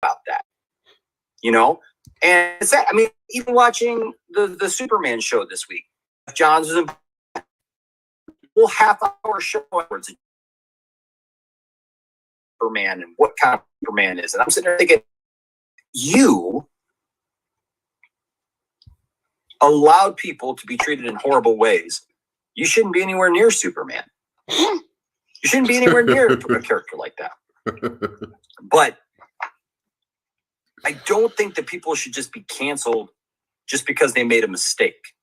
about that, you know? And it's that, I mean, even watching the Superman show this week, Johns was in a whole half-hour show afterwards, Superman and what kind of Superman is. And I'm sitting there thinking, you allowed people to be treated in horrible ways. You shouldn't be anywhere near Superman. You shouldn't be anywhere near a character like that. But I don't think that people should just be canceled just because they made a mistake.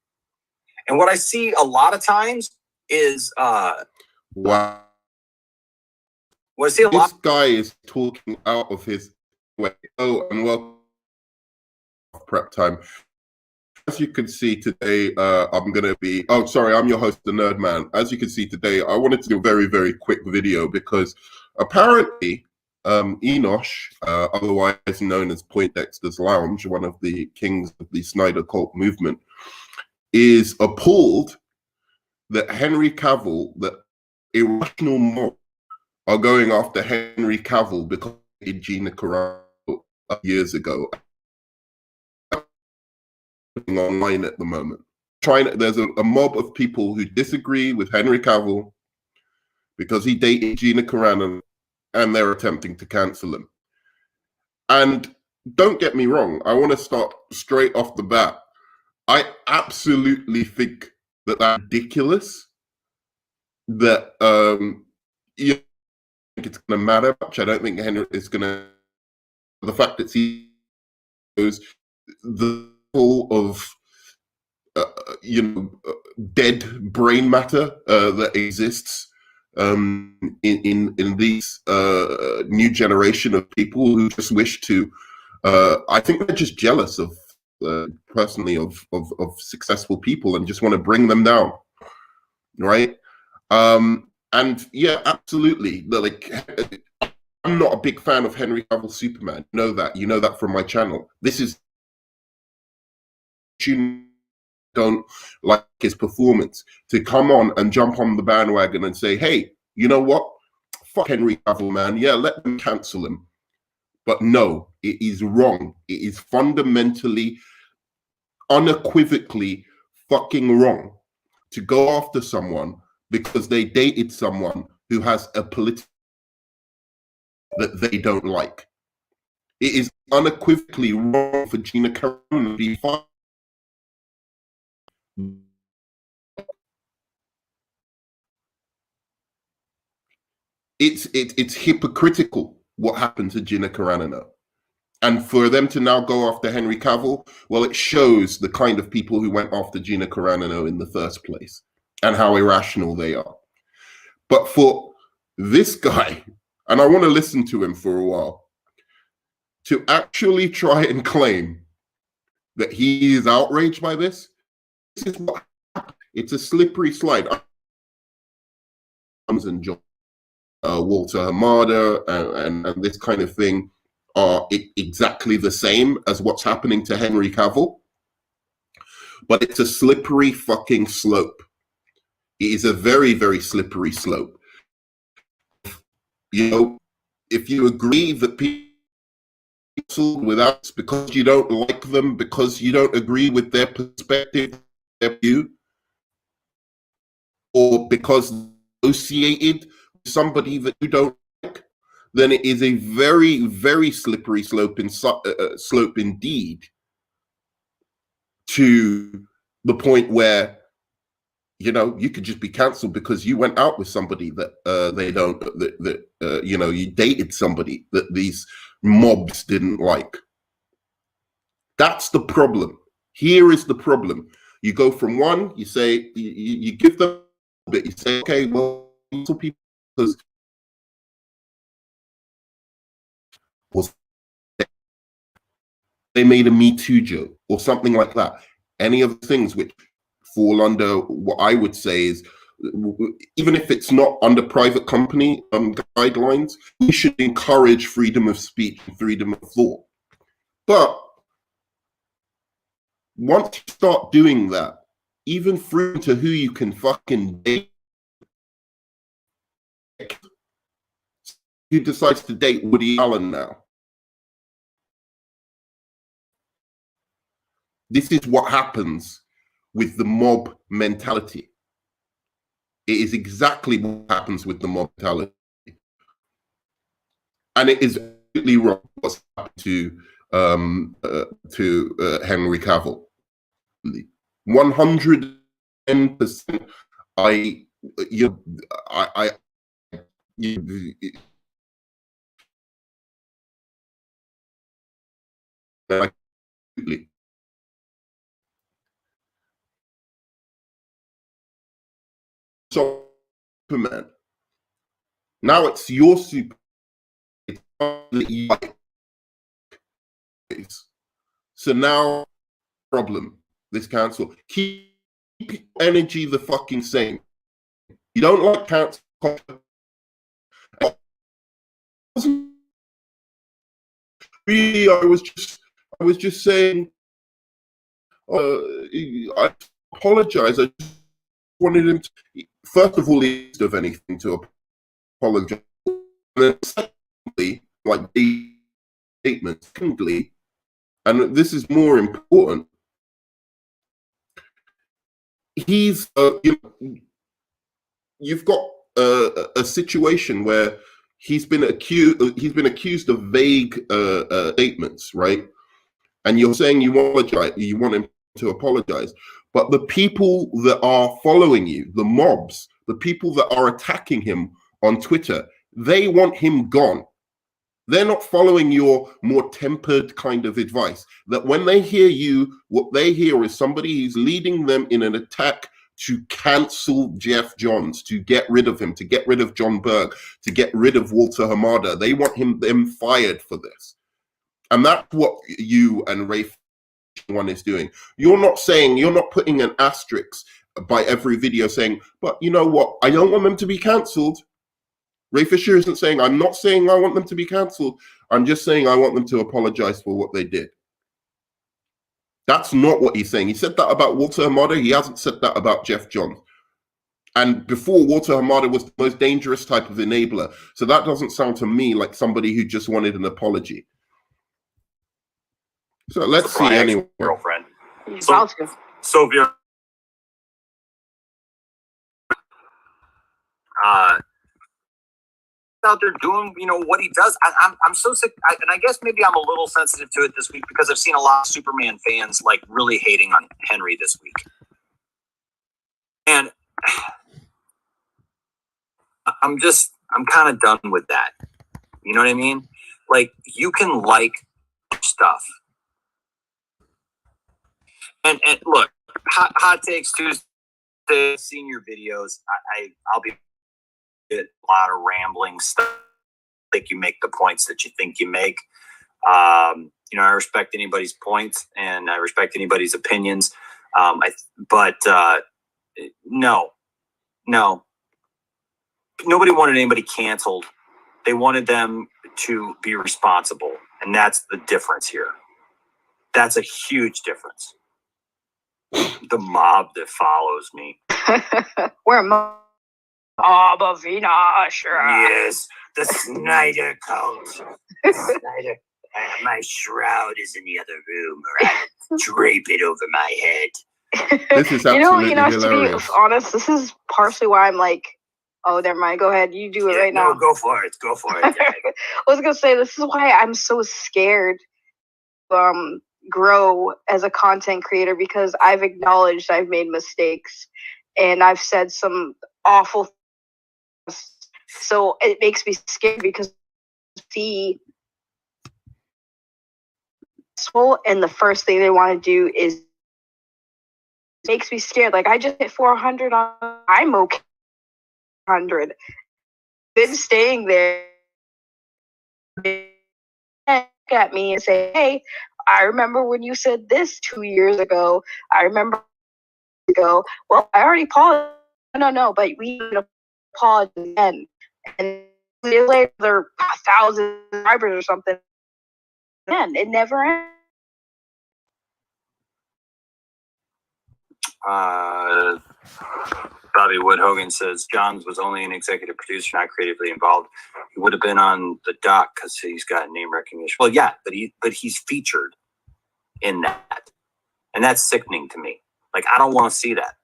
And what I see a lot of times is wow. What I see a this lot. Guy is talking out of his way. Oh, and welcome prep time. As you can see today, I'm going to be... Oh, sorry, I'm your host, The Nerd Man. As you can see today, I wanted to do a very, very quick video because apparently Enosh, otherwise known as Poindexter's Lounge, one of the kings of the Snyder Cult movement, is appalled that Henry Cavill, that irrational mob, are going after Henry Cavill because he did Gina Carano years ago. Online at the moment, there's a mob of people who disagree with Henry Cavill because he dated Gina Carano, and they're attempting to cancel him. And don't get me wrong, I want to start straight off the bat. I absolutely think that that's ridiculous. That you think it's going to matter much. I don't think Henry is going to. The fact that he goes the of dead brain matter that exists in these new generation of people who just wish to I think they're just jealous of personally of successful people and just want to bring them down, right? And yeah, absolutely, like I'm not a big fan of Henry Cavill Superman. You know that from my channel. This is you don't like his performance, to come on and jump on the bandwagon and say, hey, you know what? Fuck Henry Cavill, man. Yeah, let them cancel him. But no, it is wrong. It is fundamentally, unequivocally fucking wrong to go after someone because they dated someone who has a political that they don't like. It is unequivocally wrong for Gina Carano to be fired. It's hypocritical what happened to Gina Carano. And for them to now go after Henry Cavill, well, it shows the kind of people who went after Gina Carano in the first place and how irrational they are. But for this guy, and I want to listen to him for a while, to actually try and claim that he is outraged by this is what happened. It's a slippery slide. And John, Walter Hamada and this kind of thing are exactly the same as what's happening to Henry Cavill. But it's a slippery fucking slope. It is a very, very slippery slope. You know, if you agree that people with us because you don't like them, because you don't agree with their perspective, their view, or because associated with somebody that you don't like, then it is a very, very slippery slope indeed, to the point where, you know, you could just be cancelled because you went out with somebody that you dated somebody that these mobs didn't like. That's the problem. Here is the problem. You go from one, you say, you give them a bit, you say, okay, well, people, because they made a Me Too joke or something like that. Any of the things which fall under what I would say is, even if it's not under private company guidelines, we should encourage freedom of speech and freedom of thought. But once you start doing that, even through to who you can fucking date, who decides to date Woody Allen now? This is what happens with the mob mentality. It is exactly what happens with the mob mentality. And it is absolutely wrong what's happened to Henry Cavill. 110%. I Superman. Now it's your super. So now, problem. This council, keep energy the fucking same. You don't like council. Really, I was just saying. I apologize. I just wanted him to, first of all, list of anything to apologize. And then secondly, like the statement. Secondly, and this is more important, he's you've got a situation where he's been accused of vague statements, right? And you're saying you want him to apologize, but the people that are following you, the mobs, the people that are attacking him on Twitter, they want him gone. They're not following your more tempered kind of advice. That when they hear you, what they hear is somebody who's leading them in an attack to cancel Jeff Johns, to get rid of him, to get rid of John Berg, to get rid of Walter Hamada. They want them fired for this. And that's what you and Rafe one is doing. You're not putting an asterisk by every video saying, but you know what? I don't want them to be cancelled. Ray Fisher isn't saying, I'm not saying I want them to be cancelled. I'm just saying I want them to apologize for what they did. That's not what he's saying. He said that about Walter Hamada. He hasn't said that about Jeff Johns. And before, Walter Hamada was the most dangerous type of enabler. So that doesn't sound to me like somebody who just wanted an apology. So let's see anyway. Girlfriend. So out there doing, what he does. I'm so sick, and I guess maybe I'm a little sensitive to it this week because I've seen a lot of Superman fans like really hating on Henry this week, and I'm kind of done with that. You know what I mean? Like, you can like stuff, and look, hot takes Tuesday. Seen your videos. I'll be a lot of rambling stuff. Like, you make the points that you think you make. I respect anybody's points and I respect anybody's opinions. No, nobody wanted anybody canceled. They wanted them to be responsible, and that's the difference here. That's a huge difference. The mob that follows me. We're mob of Inashra. Yes, the Snyder cult. Snyder. My shroud is in the other room, or I drape it over my head. This is absolutely hilarious. To be honest, this is partially why I'm like, oh, never mind. Go ahead. You do it right now. No, go for it. Go for it. I was going to say, this is why I'm so scared to grow as a content creator, because I've acknowledged I've made mistakes and I've said some awful things. So it makes me scared because and the first thing they want to do is makes me scared. Like, I just hit 400 on, I'm okay. 100. Been staying there. Look at me and say, hey, I remember when you said this 2 years ago. I remember ago. Well, I already apologized. No, but we apologize again. And later, there are 1,000 subscribers or something. And it never ends. Bobby Wood Hogan says Johns was only an executive producer, not creatively involved. He would have been on the doc because he's got name recognition. Well, yeah, but he's featured in that. And that's sickening to me. Like, I don't want to see that.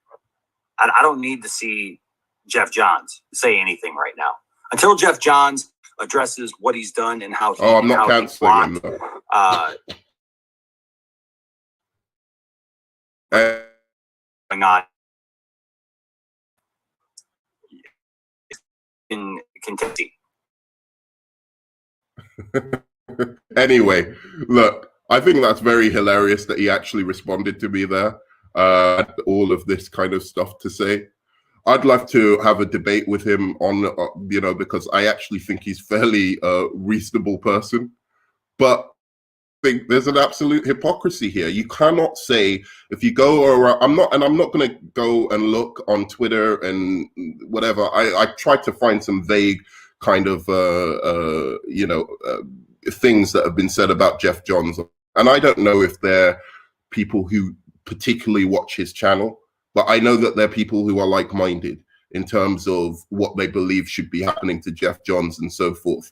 I don't need to see Jeff Johns say anything right now. Until Jeff Johns addresses what he's done and how he, I'm not canceling him. Going on in Kentucky. Anyway, look, I think that's very hilarious that he actually responded to me there. All of this kind of stuff to say. I'd love to have a debate with him on, because I actually think he's fairly reasonable person. But I think there's an absolute hypocrisy here. You cannot say, if you go around, I'm not going to go and look on Twitter and whatever. I tried to find some vague kind of, things that have been said about Jeff Johns. And I don't know if they're people who particularly watch his channel, but I know that they're people who are like-minded in terms of what they believe should be happening to Jeff Johns and so forth.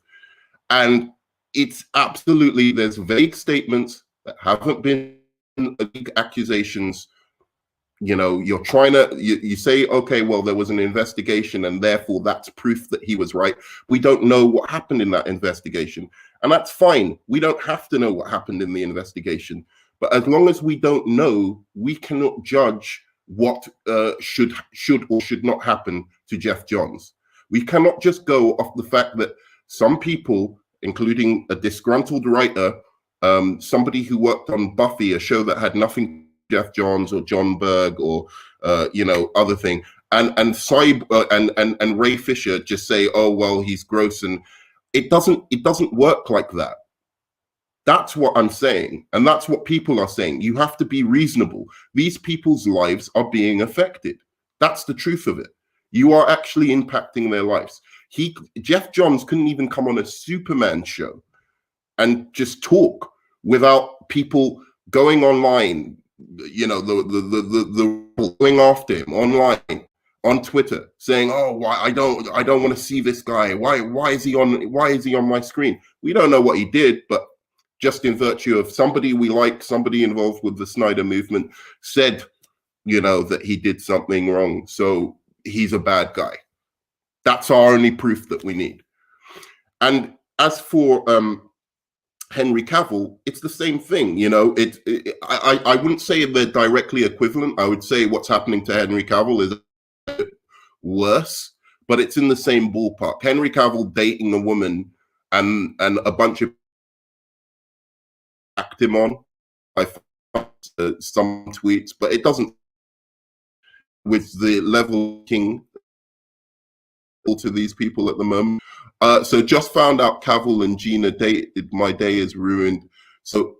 And it's absolutely, there's vague statements that haven't been vague accusations. You're trying to, you say, okay, well, there was an investigation and therefore that's proof that he was right. We don't know what happened in that investigation. And that's fine. We don't have to know what happened in the investigation. But as long as we don't know, we cannot judge what should or should not happen to Jeff Johns. We cannot just go off the fact that some people, including a disgruntled writer, somebody who worked on Buffy, a show that had nothing to do with Jeff Johns or John Berg or other thing, and Ray Fisher just say, oh well, he's gross, and it doesn't work like that. That's what I'm saying, and that's what people are saying. You have to be reasonable. These people's lives are being affected. That's the truth of it. You are actually impacting their lives. Jeff Johns couldn't even come on a Superman show and just talk without people going online, the going after him online on Twitter, saying, "Oh, why I don't want to see this guy. Why is he on my screen?" We don't know what he did, but just in virtue of somebody we like, somebody involved with the Snyder movement said, that he did something wrong, so he's a bad guy. That's our only proof that we need. And as for Henry Cavill, it's the same thing. I wouldn't say they're directly equivalent. I would say what's happening to Henry Cavill is worse, but it's in the same ballpark. Henry Cavill dating a woman and a bunch of act him on. I found some tweets, but it doesn't with the level king to these people at the moment. So just found out Cavill and Gina dated. My day is ruined. So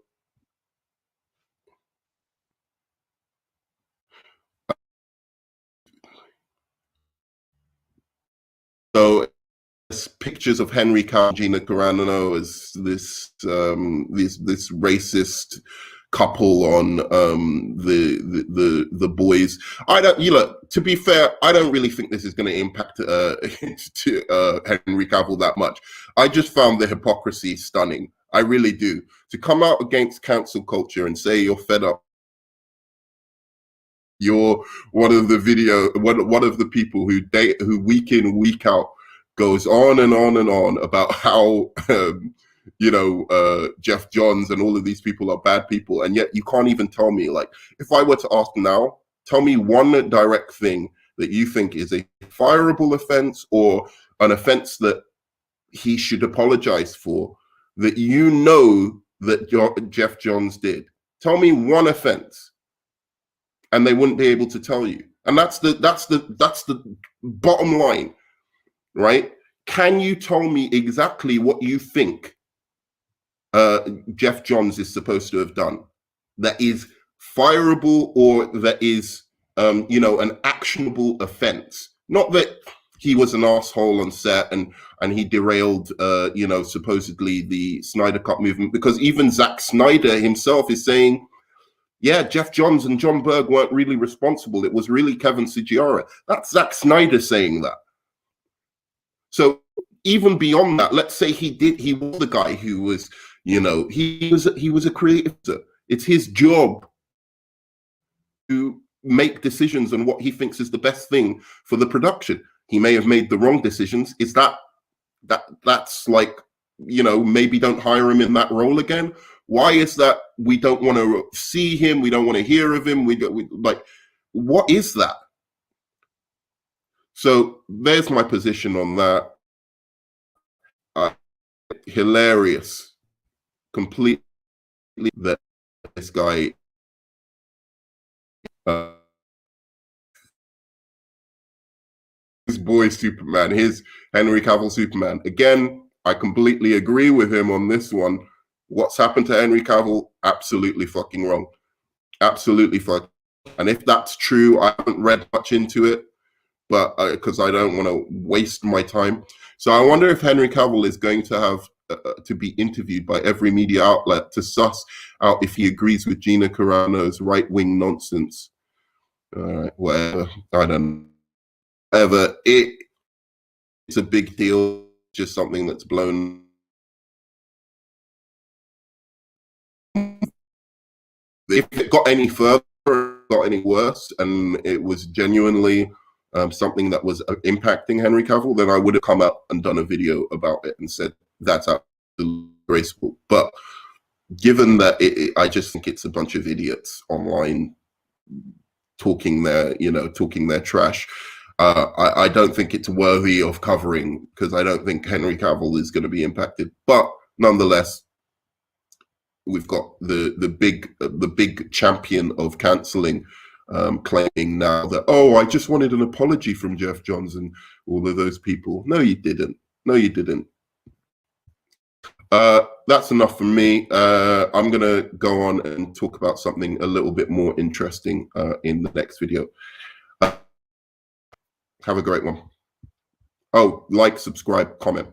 pictures of Henry Cavill, Gina Carano as this racist couple on the boys. I don't, to be fair, I don't really think this is going to impact Henry Cavill that much. I just found the hypocrisy stunning. I really do. To come out against cancel culture and say you're fed up. You're one of the people who week in, week out goes on and on and on about how Jeff Johns and all of these people are bad people, and yet you can't even tell me, like, if I were to ask now, tell me one direct thing that you think is a fireable offense or an offense that he should apologize for, that that Jeff Johns did. Tell me one offense, and they wouldn't be able to tell you. And that's the bottom line. Right? Can you tell me exactly what you think Jeff Johns is supposed to have done that is fireable or that is, an actionable offense? Not that he was an asshole on set and he derailed, supposedly the Snyder Cut movement, because even Zack Snyder himself is saying, yeah, Jeff Johns and John Berg weren't really responsible. It was really Kevin Sigiara. That's Zack Snyder saying that. So even beyond that, let's say he was the guy who was, he was a creative. It's his job to make decisions on what he thinks is the best thing for the production. He may have made the wrong decisions. Is that's like, you know, maybe don't hire him in that role again? Why is that we don't want to see him? We don't want to hear of him. We like, what is that? So there's my position on that. Hilarious, completely, that this guy his boy Superman, his Henry Cavill Superman. Again, I completely agree with him on this one. What's happened to Henry Cavill? Absolutely fucking wrong. Absolutely fucking. And if that's true, I haven't read much into it, but because I don't want to waste my time. So I wonder if Henry Cavill is going to have to be interviewed by every media outlet to suss out if he agrees with Gina Carano's right-wing nonsense. All right, whatever. I don't know. Whatever. It's a big deal. Just something that's blown. If it got any further, got any worse, and it was genuinely something that was impacting Henry Cavill, then I would have come out and done a video about it and said that's absolutely graceful. But given that I just think it's a bunch of idiots online talking their trash. I don't think it's worthy of covering, because I don't think Henry Cavill is going to be impacted. But nonetheless, we've got the big champion of cancelling claiming now that, oh, I just wanted an apology from Jeff Johns and all of those people. No, you didn't. No, you didn't. That's enough for me. I'm going to go on and talk about something a little bit more interesting in the next video. Have a great one. Oh, like, subscribe, comment.